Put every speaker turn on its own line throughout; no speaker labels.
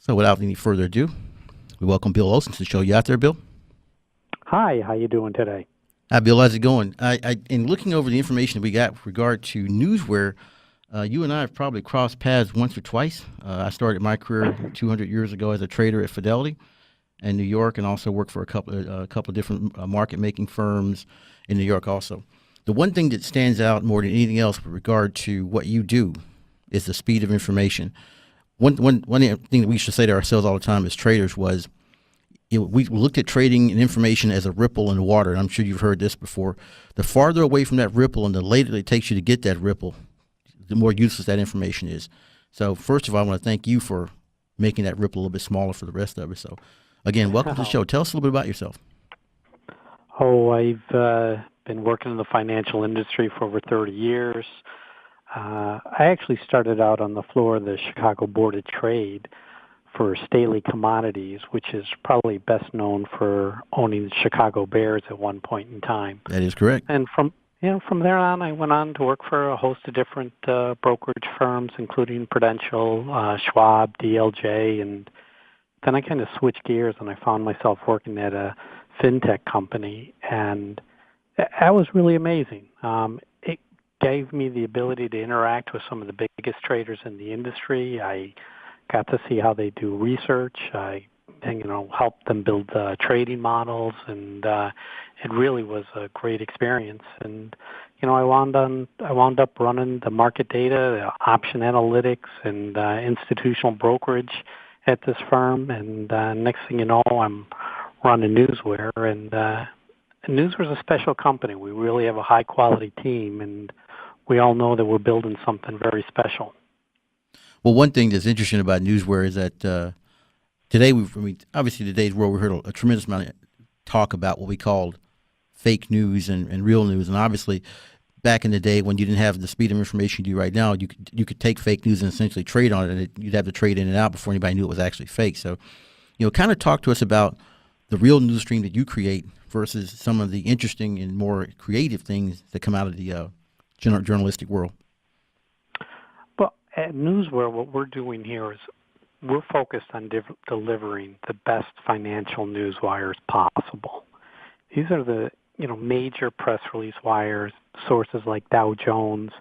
So without any further ado, we welcome Bill Olsen to the show. You out there, Bill?
Hi, how you doing today?
Hi, Bill. How's it going? In looking over the information we got with regard to Newsware, you and I have probably crossed paths once or twice. I started my career 200 years ago as a trader at Fidelity in New York, and also worked for a couple of different market making firms in New York. Also, the one thing that stands out more than anything else with regard to what you do is the speed of information. One thing that we should say to ourselves all the time as traders was, we looked at trading and information as a ripple in the water, and I'm sure you've heard this before. The farther away from that ripple and the later it takes you to get that ripple, the more useless that information is. So first of all, I want to thank you for making that ripple a little bit smaller for the rest of us. So again, welcome to the show. Tell us a little bit about yourself.
I've been working in the financial industry for over 30 years. I actually started out on the floor of the Chicago Board of Trade for Staley Commodities, which is probably best known for owning the Chicago Bears at one point in time.
That is correct.
And from there on, I went on to work for a host of different brokerage firms, including Prudential, Schwab, DLJ, and then I kind of switched gears and I found myself working at a fintech company, and that was really amazing. It gave me the ability to interact with some of the biggest traders in the industry. I got to see how they do research. I helped them build trading models, and it really was a great experience. And I wound up running the market data, the option analytics, and institutional brokerage at this firm. And next thing you know, I'm running Newsware, and Newsware is a special company. We really have a high quality team, and we all know that we're building something very special.
Well, one thing that's interesting about Newsware is that today, obviously today's world, we heard a tremendous amount of talk about what we called fake news and real news. And obviously, back in the day when you didn't have the speed of information you do right now, you could take fake news and essentially trade on it, and you'd have to trade in and out before anybody knew it was actually fake. So, kind of talk to us about the real news stream that you create versus some of the interesting and more creative things that come out of the journalistic world.
Well, at Newsware, what we're doing here is we're focused on delivering the best financial news wires possible. These are the major press release wires, sources like Dow Jones,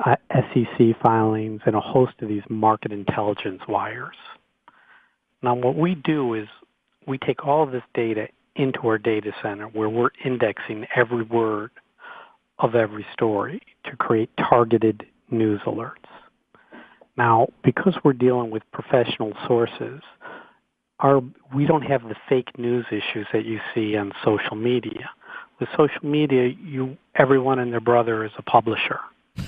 SEC filings, and a host of these market intelligence wires. Now, what we do is we take all of this data into our data center where we're indexing every word of every story to create targeted news alerts. Now, because we're dealing with professional sources, we don't have the fake news issues that you see on social media. With social media, everyone and their brother is a publisher.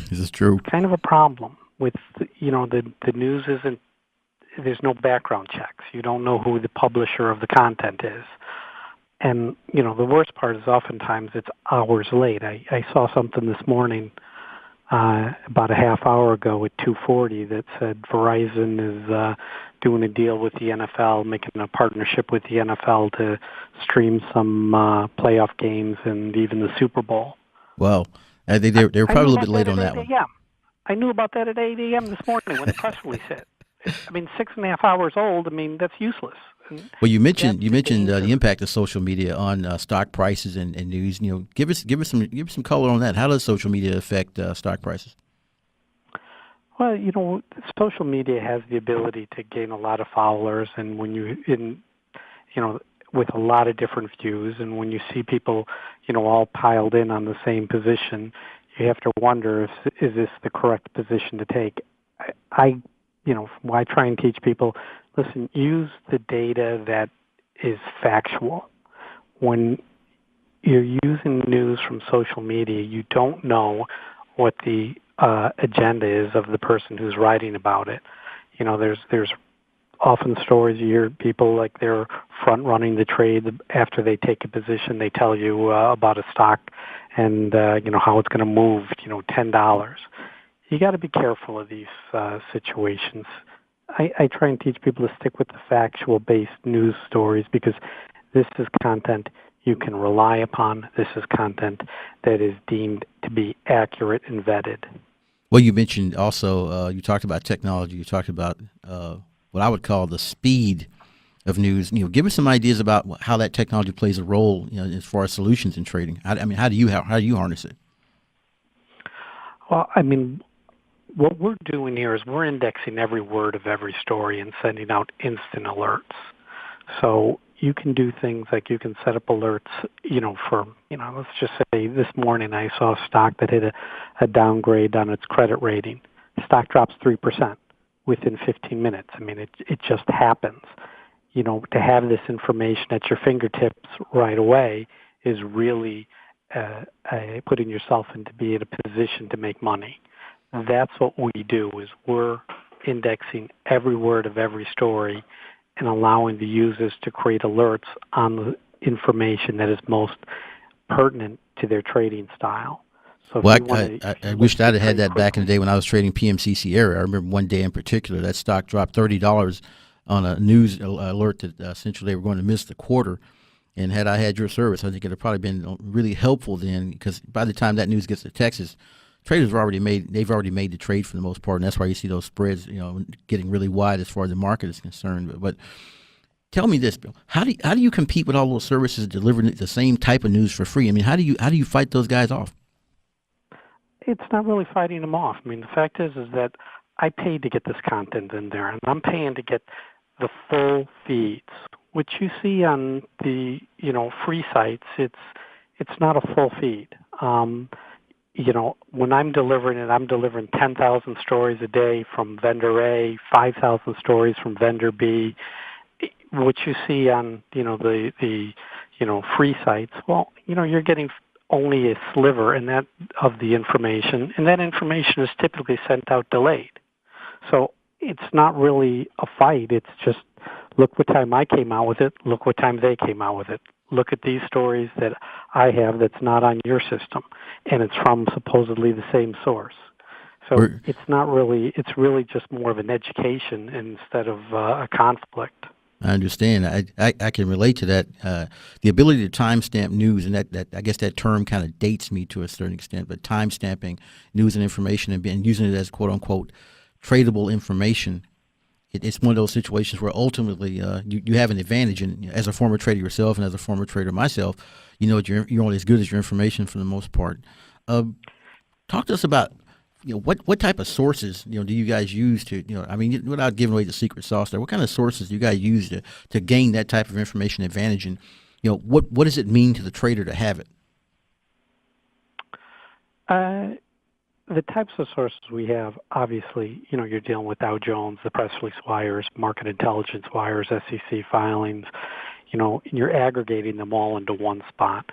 This is true.
It's kind of a problem with the news isn't. There's no background checks. You don't know who the publisher of the content is. And, the worst part is oftentimes it's hours late. I saw something this morning about a half hour ago at 2:40 that said Verizon is doing a deal with the NFL, making a partnership with the NFL to stream some playoff games and even the Super Bowl.
Well, they were probably a little bit late on that one.
Yeah, I knew about that at 8 a.m. this morning when the press release hit. 6.5 hours old. That's useless.
Well, you mentioned the impact of social media on stock prices and news. Give us some color on that. How does social media affect stock prices?
Well, social media has the ability to gain a lot of followers, and when with a lot of different views, and when you see people, all piled in on the same position, you have to wonder is this the correct position to take. I try and teach people, listen, use the data that is factual. When you're using news from social media, you don't know what the agenda is of the person who's writing about it. There's often stories you hear people like they're front running the trade after they take a position. They tell you about a stock and how it's going to move $10. You got to be careful of these situations. I try and teach people to stick with the factual-based news stories because this is content you can rely upon. This is content that is deemed to be accurate and vetted.
Well, you mentioned also, you talked about technology. You talked about what I would call the speed of news. Give us some ideas about how that technology plays a role, as far as solutions in trading. I mean, how do you harness it?
Well, I mean, what we're doing here is we're indexing every word of every story and sending out instant alerts. So you can do things like you can set up alerts, for, let's just say this morning I saw a stock that hit a downgrade on its credit rating. The stock drops 3% within 15 minutes. I mean, it just happens. To have this information at your fingertips right away is really putting yourself into be in a position to make money. That's what we do, is we're indexing every word of every story and allowing the users to create alerts on the information that is most pertinent to their trading style. So
I wished I'd had that back in the day when I was trading PMCC area. I remember one day in particular that stock dropped $30 on a news alert that essentially they were going to miss the quarter. And had I had your service, I think it would have probably been really helpful then, because by the time that news gets to Texas, traders they've already made the trade for the most part, and that's why you see those spreads, getting really wide as far as the market is concerned. But tell me this, Bill, how do you compete with all those services delivering the same type of news for free? I mean, how do you fight those guys off?
It's not really fighting them off. I mean, the fact is that I paid to get this content in there, and I'm paying to get the full feeds, which you see on the free sites. It's not a full feed. When I'm delivering it, I'm delivering 10,000 stories a day from vendor A, 5,000 stories from vendor B. What you see on the free sites, well, you're getting only a sliver in that of the information, and that information is typically sent out delayed. So it's not really a fight. It's just, look what time I came out with it. Look what time they came out with it. Look at these stories that I have that's not on your system, and it's from supposedly the same source. So it's really just more of an education instead of a conflict.
I understand. I can relate to that. The ability to timestamp news, and that I guess that term kind of dates me to a certain extent, but timestamping news and information and using it as quote unquote tradable information. It's one of those situations where ultimately you have an advantage. And as a former trader yourself, and as a former trader myself, you're only as good as your information for the most part. Talk to us about what type of sources do you guys use to without giving away the secret sauce there. What kind of sources do you guys use to gain that type of information advantage? And what does it mean to the trader to have it?
The types of sources we have, obviously, you're dealing with Dow Jones, the press release wires, market intelligence wires, SEC filings, you're aggregating them all into one spot.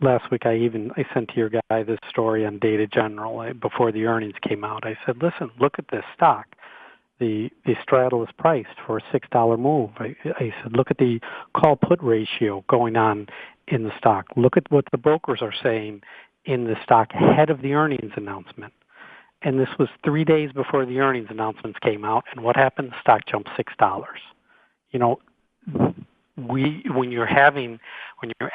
Last week I sent to your guy this story on Data General before the earnings came out. I said, listen, look at this stock. The straddle is priced for a $6 move. I said, look at the call-put ratio going on in the stock. Look at what the brokers are saying in the stock ahead of the earnings announcement. And this was 3 days before the earnings announcements came out. And what happened? The stock jumped $6. When you're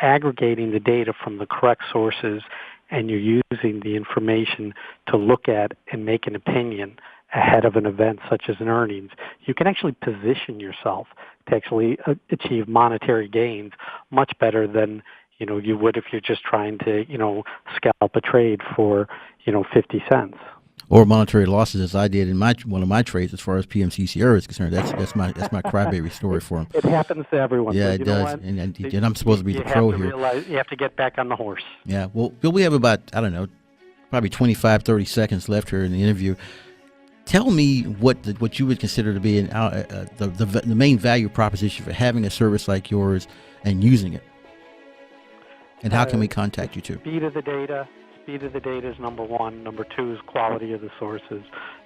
aggregating the data from the correct sources and you're using the information to look at and make an opinion ahead of an event such as an earnings, you can actually position yourself to actually achieve monetary gains much better than you would if you're just trying to scalp a trade for 50 cents.
Or monetary losses, as I did in one of my trades, as far as PMC Sierra is concerned. That's my crybaby story for him.
It happens to everyone.
Yeah, it does. And I'm supposed to be the pro here.
You have to get back on the horse.
Yeah. Well, Bill, we have about, probably 25, 30 seconds left here in the interview. Tell me what you would consider to be the main value proposition for having a service like yours and using it. And how can we contact you too?
Speed of the data. Speed of the data is number one. Number two is quality of the sources.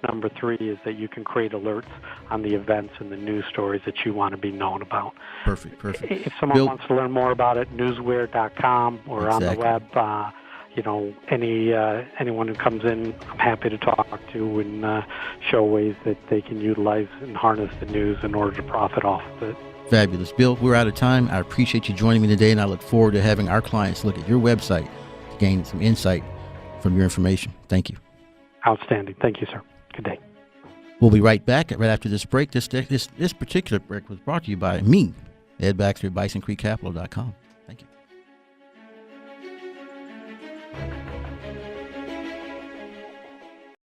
Number three is that you can create alerts on the events and the news stories that you want to be known about.
Perfect.
If someone wants to learn more about it, newsware.com or on the web, anyone who comes in, I'm happy to talk to and show ways that they can utilize and harness the news in order to profit off of it.
Fabulous. Bill, we're out of time. I appreciate you joining me today, and I look forward to having our clients look at your website to gain some insight from your information. Thank you.
Outstanding. Thank you, sir. Good day.
We'll be right back right after this break. This particular break was brought to you by me, Ed Baxter at BisonCreekCapital.com. Thank you.